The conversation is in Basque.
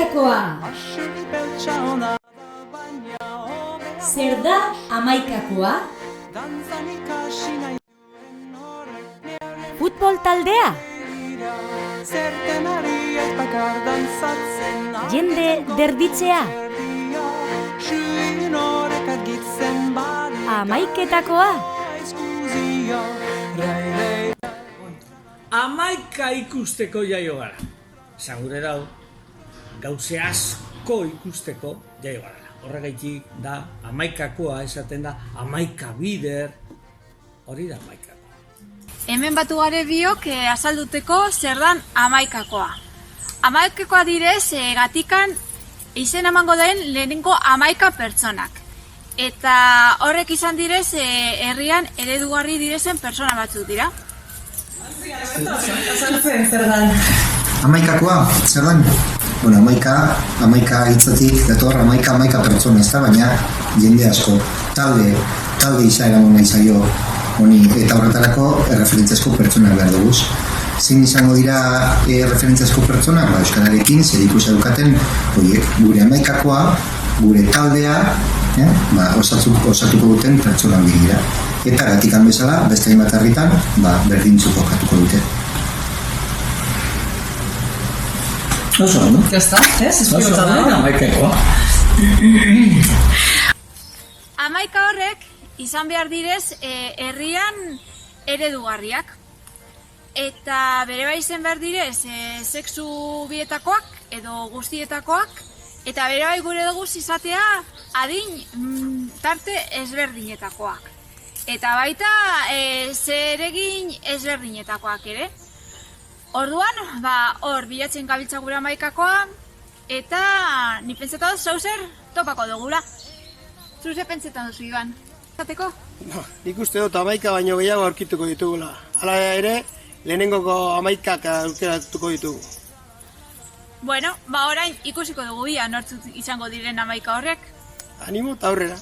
Hamaikakoa. Zer da hamaikakoa? Futbol taldea? Jende derbitzea? Hamaiketakoa? Hamaika ikusteko jaio gara. Zagure dau, gauze asko ikusteko jaio gara. Horregaitik da, hamaikakoa esaten da, hamaika bider, hori da hamaikakoa. Hemen batu gare biok azalduteko zer dan hamaikakoa. Hamaikakoa direz, gatikan izen emango den lehenengo hamaika pertsonak. Eta horrek izan direz, herrian eredugarri direzen pertsona batzuk dira. Azaltzen zer dan? Hamaikakoa, zer dan? Bueno, hamaika hitzatik dator, hamaika pertsona ez da, baina jende asko, talde izaera nahi zaio honi, eta horretarako erreferentziazko pertsonak behar dugu. Zein izango dira referentziazko pertsonak? Euskararekin, zer ikusi edukaten, gure hamaikakoa, gure taldea, osatuko duten pertsonak dira. Eta gatikan bezala, beste hainbat herritan, berdintzu jokatuko dute. Oso, no? Ya está, espioza da, hamaikakoa. Hamaika horrek izan behar direz herrian eredugarriak. Eta bere baizen behar direz sexu bietakoak edo guztietakoak. Eta bere bai gure dugu izatea adin tarte ezberdinetakoak. Eta baita zeregin ezberdinetakoak ere. Orduan, hor bilatzen gabiltza gure hamaikakoa, eta ni pentsetan zauzer topako dugula. Zuze pentsetan duzu, Iban? Zateko? No, nik uste dut hamaika baino gehiago aurkituko ditugula. Hala ere, lehenengoko hamaikak aukeratuko ditugu. Bueno, orain ikusiko dugu ia nortzuk izango diren hamaika horrek. Animo eta aurrera.